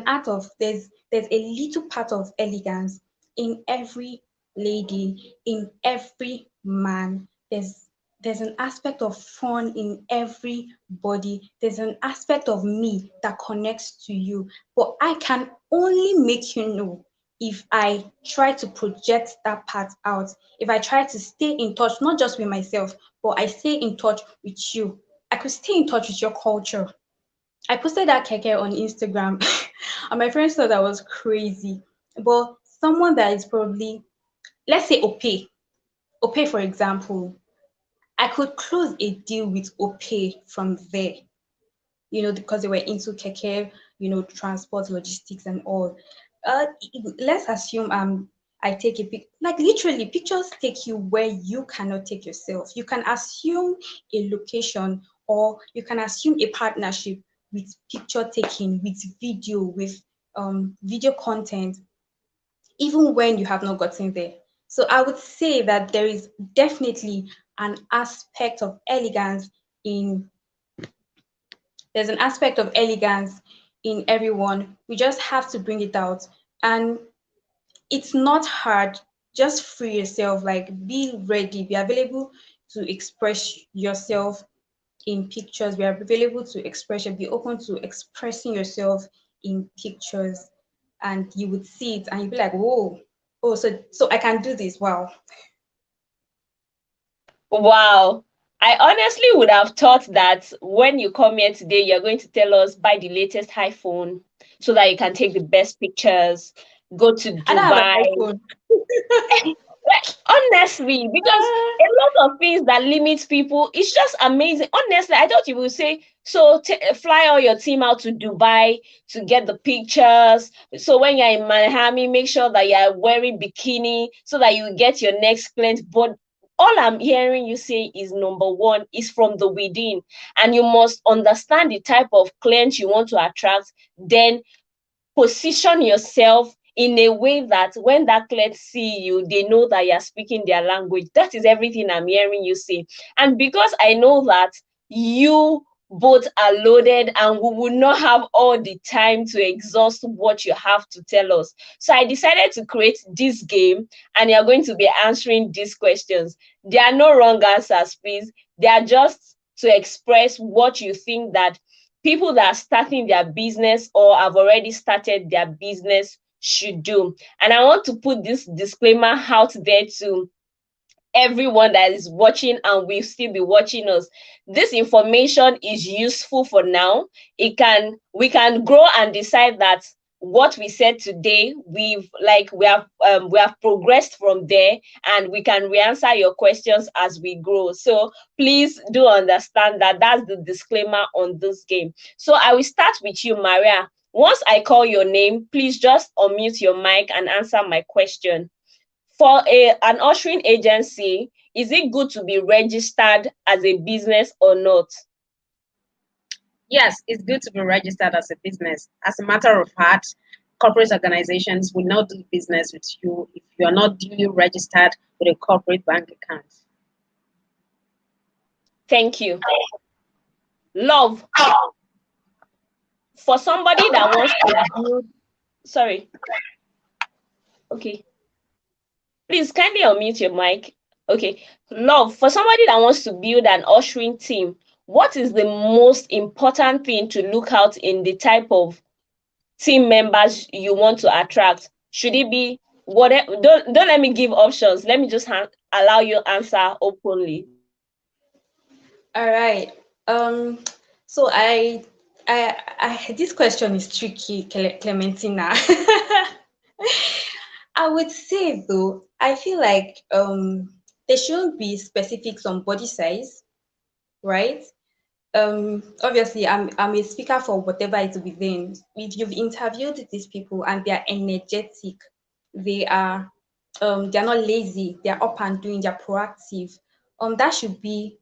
little part of elegance in every lady, in every man. There's an aspect of fun in everybody. There's an aspect of me that connects to you. But I can only make you know if I try to project that part out, if I try to stay in touch, not just with myself, but I stay in touch with you. I could stay in touch with your culture. I posted that keke on Instagram and my friends thought I was crazy. But someone that is probably, let's say Ope for example, I could close a deal with Ope from there, because they were into keke, transport, logistics, and all. Let's assume I take a pic, like literally, pictures take you where you cannot take yourself. You can assume a location, or you can assume a partnership with picture taking, with video content, even when you have not gotten there. So I would say that there is definitely an aspect of elegance in there's an aspect of elegance in everyone. We just have to bring it out. And it's not hard. Just free yourself, like be ready, be available to express yourself in pictures. Be available to express, be open to expressing yourself in pictures. And you would see it and you'd be like, whoa, oh, so I can do this. Wow. Wow. I honestly would have thought that when you come here today, you're going to tell us buy the latest iPhone so that you can take the best pictures, go to I don't have an Dubai. iPhone. Like, honestly, because a lot of things that limit people, it's just amazing. Honestly, I thought you would say, so fly all your team out to Dubai to get the pictures. So when you're in Miami, make sure that you're wearing bikini so that you get your next client. But all I'm hearing you say is number one is from the within, and you must understand the type of client you want to attract, then position yourself in a way that when that client see you, they know that you're speaking their language. That is everything I'm hearing you say. And because I know that you both are loaded and we will not have all the time to exhaust what you have to tell us. So I decided to create this game and you're going to be answering these questions. There are no wrong answers, please. They are just to express what you think that people that are starting their business or have already started their business should do. And I want to put this disclaimer out there to everyone that is watching and will still be watching us. This information is useful for now. We can grow and decide that what we said today, we have progressed from there, and we can re-answer your questions as we grow. So please do understand that that's the disclaimer on this game. So I will start with you, Maria. Once I call your name, please just unmute your mic and answer my question. For an ushering agency, is it good to be registered as a business or not? Yes, it's good to be registered as a business. As a matter of fact, corporate organizations will not do business with you if you are not duly registered with a corporate bank account. Thank you. Love, for somebody that wants to build, sorry, okay, please kindly unmute your mic. Okay, Love, for somebody that wants to build an ushering team, what is the most important thing to look out in the type of team members you want to attract? Should it be whatever? Don't let me give options. Let me just allow you answer openly. All right. Um, so this question is tricky, Clementina. I would say though, I feel like there shouldn't be specifics on body size, right? Obviously I'm a speaker for whatever is within. If you've interviewed these people and they're energetic, they are they're not lazy, they're up and doing, they're proactive. That should be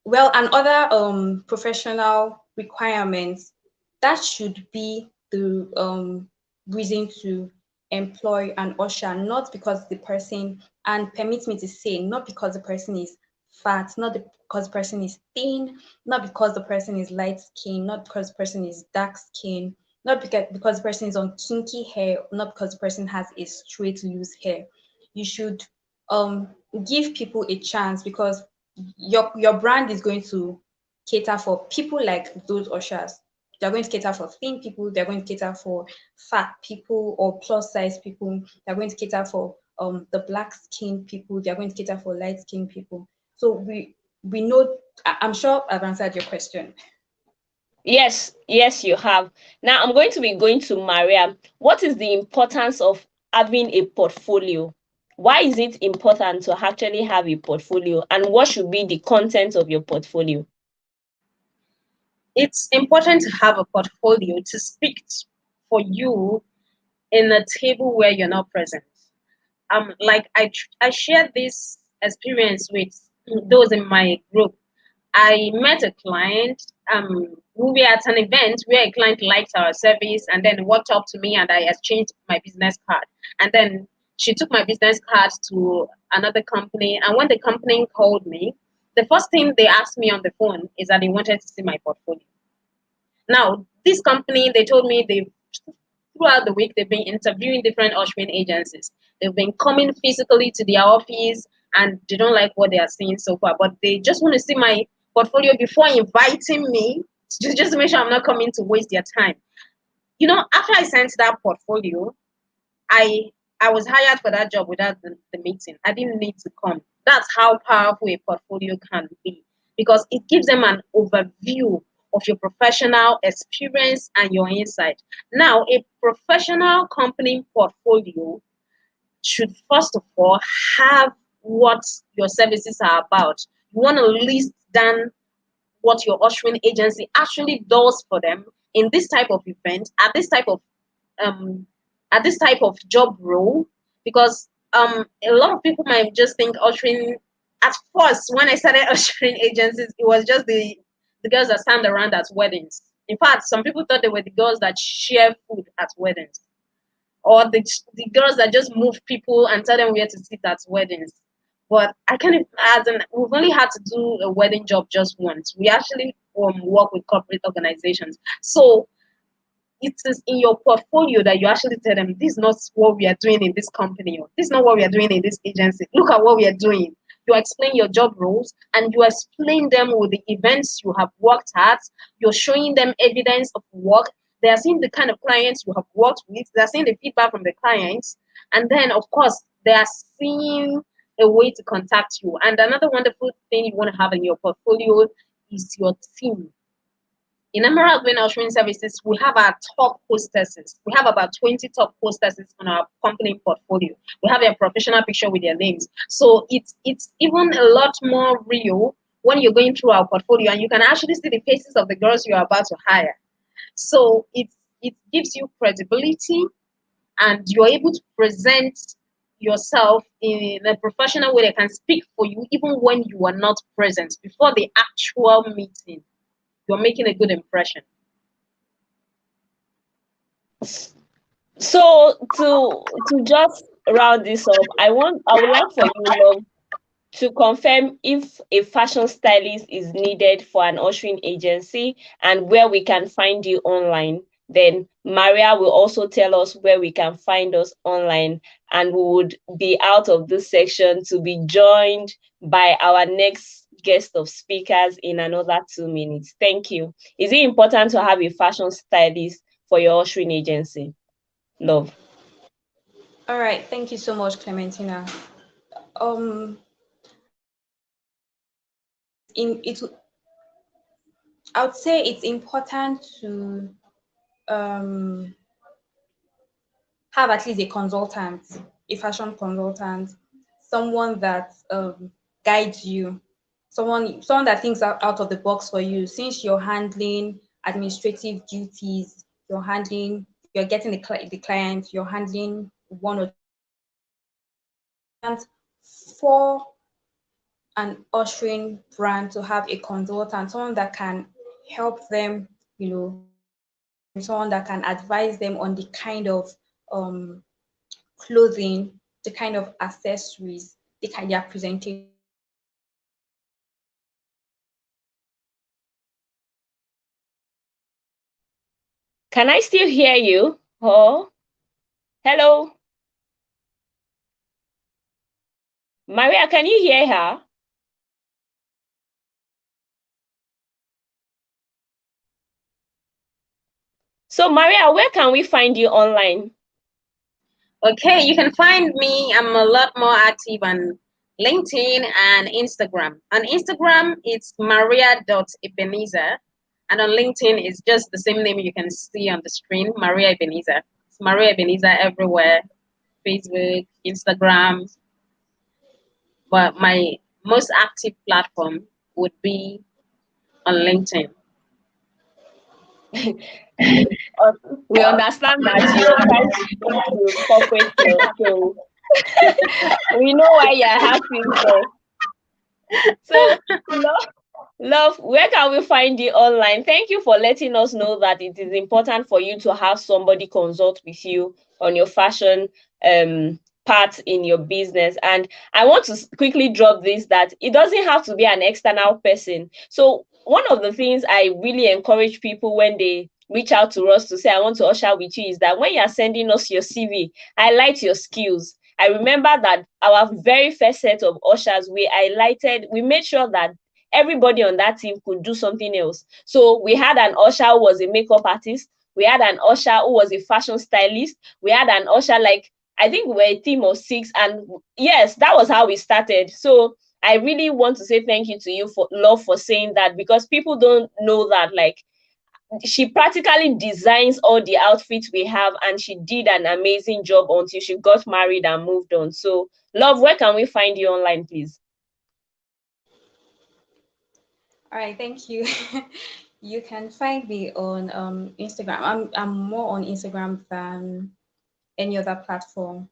well, and other professional requirements, that should be the reason to employ an usher, not because the person, and permit me to say, not because the person is fat, not because the person is thin, not because the person is light skin, not because the person is dark skin, not because the person is on kinky hair, not because the person has a straight loose hair. You should um give people a chance, because your brand is going to cater for people like those ushers. They're going to cater for thin people, they're going to cater for fat people or plus size people, they're going to cater for the black skin people, they're going to cater for light skin people. So we know, I'm sure I've answered your question. Yes, you have. Now I'm going to be going to Maria. What is the importance of having a portfolio? Why is it important to actually have a portfolio, and what should be the content of your portfolio? It's important to have a portfolio to speak for you in a table where you're not present. Like I shared this experience with those in my group. I met a client. We were at an event where a client liked our service and then walked up to me and I exchanged my business card. And then she took my business card to another company. And when the company called me, the first thing they asked me on the phone is that they wanted to see my portfolio. Now, this company, they told me they throughout the week they've been interviewing different ushering agencies. They've been coming physically to their office and they don't like what they are seeing so far, but they just want to see my portfolio before inviting me to just make sure I'm not coming to waste their time. You know, after I sent that portfolio, I I was hired for that job without the meeting. I didn't need to come. That's how powerful a portfolio can be, because it gives them an overview of your professional experience and your insight. Now, a professional company portfolio should first of all have what your services are about. You want to list down what your ushering agency actually does for them in this type of event, um at this type of job role, because a lot of people might just think ushering, at first when I started ushering agencies, it was just the girls that stand around at weddings. In fact, some people thought they were the girls that share food at weddings. or the girls that just move people and tell them where to sit at weddings. But I can't, as in, we've only had to do a wedding job just once. We actually work with corporate organizations. So it is in your portfolio that you actually tell them, this is not what we are doing in this company, or this is not what we are doing in this agency. Look at what we are doing. You explain your job roles and you explain them with the events you have worked at. You're showing them evidence of work. They are seeing the kind of clients you have worked with. They are seeing the feedback from the clients. And then, of course, they are seeing a way to contact you. And another wonderful thing you want to have in your portfolio is your team. In Emerald Green Ushering Services, we have our top hostesses. We have about 20 top hostesses on our company portfolio. We have a professional picture with their names. So it's even a lot more real when you're going through our portfolio and you can actually see the faces of the girls you're about to hire. So it gives you credibility and you're able to present yourself in a professional way that can speak for you even when you are not present before the actual meeting. You're making a good impression. So to just round this up, I would like for you, Love, to confirm if a fashion stylist is needed for an ushering agency and where we can find you online. Then Maria will also tell us where we can find us online, and we would be out of this section to be joined by our next guest of speakers in another 2 minutes. Thank you. Is it important to have a fashion stylist for your ushering agency? Love. All right, thank you so much, Clementina. Um, in it, I would say it's important to um have at least a consultant, a fashion consultant, someone that guides you, someone that thinks out of the box for you. Since you're handling administrative duties, you're getting the client, you're handling one or and for an ushering brand to have a consultant, someone that can help them, someone that can advise them on the kind of um, clothing, the kind of accessories, their presentation. Can I still hear you? Oh, hello. Maria, can you hear her? So, Maria, where can we find you online? Okay, you can find me. I'm a lot more active on LinkedIn and Instagram. On Instagram, it's maria.ebenezer. And on LinkedIn, it's just the same name you can see on the screen, Maria Ebenezer. It's Maria Ebenezer everywhere, Facebook, Instagram. But my most active platform would be on LinkedIn. We understand that you're trying to speak to corporate, so we know why you're happy there. So, Love, where can we find you online? Thank you for letting us know that it is important for you to have somebody consult with you on your fashion part in your business. And I want to quickly drop this, that it doesn't have to be an external person. So one of the things I really encourage people when they reach out to us to say, I want to usher with you, is that when you're sending us your CV, highlight your skills. I remember that our very first set of ushers, we made sure that everybody on that team could do something else. So we had an usher who was a makeup artist. We had an usher who was a fashion stylist. We had an usher, like, I think we were a team of 6. And yes, that was how we started. So I really want to say thank you to you, for Love, for saying that, because people don't know that, like, she practically designs all the outfits we have, and she did an amazing job until she got married and moved on. So, Love, where can we find you online, please? All right, thank you. You can find me on Instagram. I'm more on Instagram than any other platform.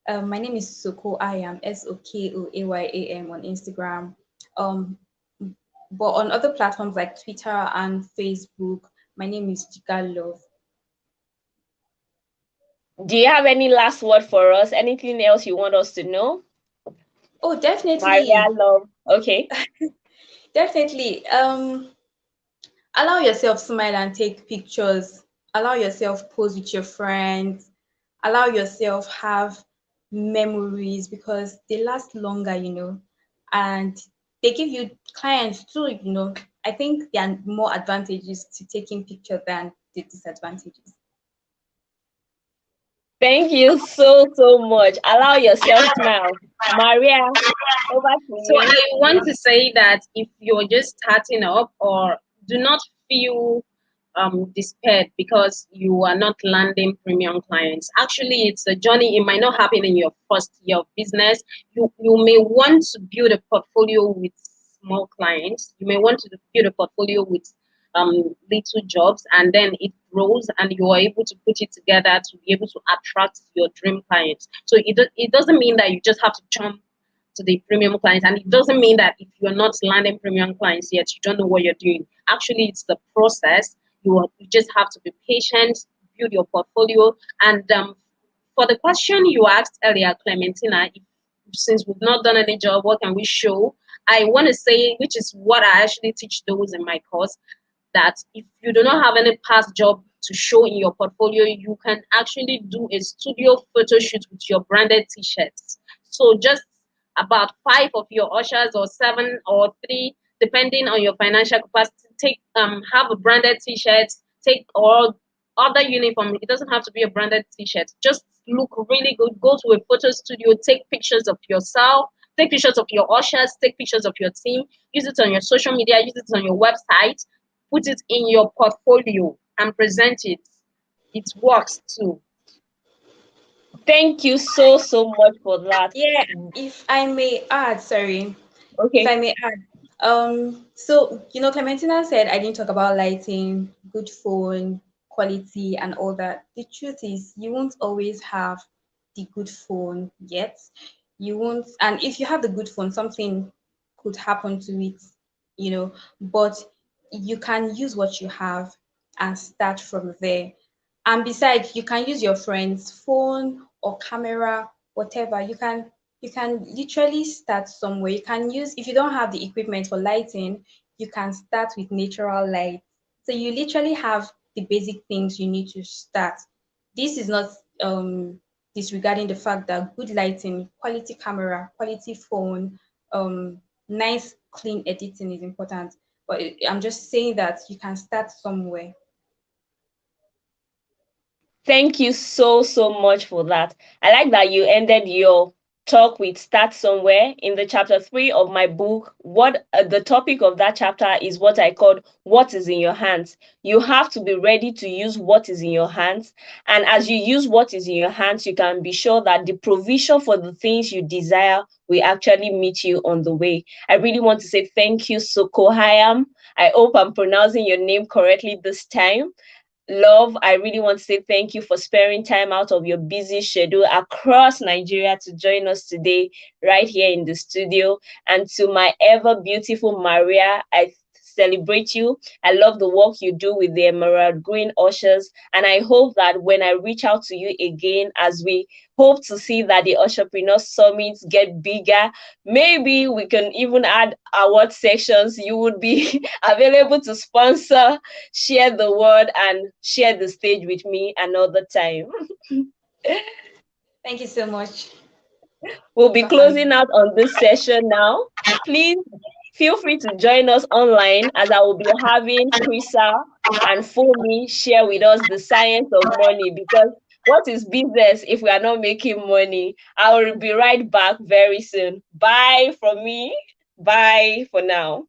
My name is SOKO'ayam, SOKO'ayam on Instagram. Um, but on other platforms like Twitter and Facebook, my name is Jigah Love. Do you have any last word for us? Anything else you want us to know? Oh, Maria, definitely. love. Okay. Definitely. Allow yourself smile and take pictures. Allow yourself pose with your friends. Allow yourself have memories because they last longer, and they give you clients too. I think there are more advantages to taking pictures than the disadvantages. Thank you so much. Allow yourself smile. Maria, over to So you. I want to say that if you're just starting up, or do not feel despaired because you are not landing premium clients. Actually, it's a journey. It might not happen in your first year of business. You may want to build a portfolio with small clients. You may want to build a portfolio with little jobs, and then it grows and you are able to put it together to be able to attract your dream clients. So it doesn't mean that you just have to jump to the premium clients. And it doesn't mean that if you're not landing premium clients yet, you don't know what you're doing. Actually, it's the process. You just have to be patient, build your portfolio. And for the question you asked earlier, Clementina, since we've not done any job, what can we show? I want to say, which is what I actually teach those in my course, that if you do not have any past job to show in your portfolio, you can actually do a studio photo shoot with your branded t-shirts. So just about five of your ushers, or seven or three, depending on your financial capacity, take have a branded t-shirt, take or other uniform. It doesn't have to be a branded t-shirt. Just look really good. Go to a photo studio, take pictures of yourself, take pictures of your ushers, take pictures of your team, use it on your social media, use it on your website, put it in your portfolio and present it. It works too. Thank you so much for that. Yeah, if I may add, sorry, if I Okay. may add, so Clementina said I didn't talk about lighting, good phone, quality, and all that. The truth is, you won't always have the good phone yet. You won't, and if you have the good phone, something could happen to it, but you can use what you have and start from there. And besides, you can use your friend's phone or camera, whatever. You can literally start somewhere. You can use, if you don't have the equipment for lighting, you can start with natural light. So you literally have the basic things you need to start. This is not disregarding the fact that good lighting, quality camera, quality phone, nice clean editing is important. But I'm just saying that you can start somewhere. Thank you so much for that. I like that you ended your talk with start somewhere. In the chapter 3 of my book, what the topic of that chapter is what I called what is in your hands. You have to be ready to use what is in your hands, and as you use what is in your hands, you can be sure that the provision for the things you desire will actually meet you on the way. I really want to say thank you, SOKO'ayam. I hope I'm pronouncing your name correctly this time. Love, I really want to say thank you for sparing time out of your busy schedule across Nigeria to join us today, right here in the studio. And to my ever beautiful Maria, I celebrate you. I love the work you do with the Emerald Green Ushers. And I hope that when I reach out to you again, as we hope to see that the Usherpreneur Summits get bigger, maybe we can even add award sections. You would be available to sponsor, share the word, and share the stage with me another time. Thank you so much We'll be for having closing me. out on this session now. Please feel free to join us online, as I will be having Krisa and Fomi share with us the science of money, because what is business if we are not making money? I will be right back very soon. Bye from me. Bye for now.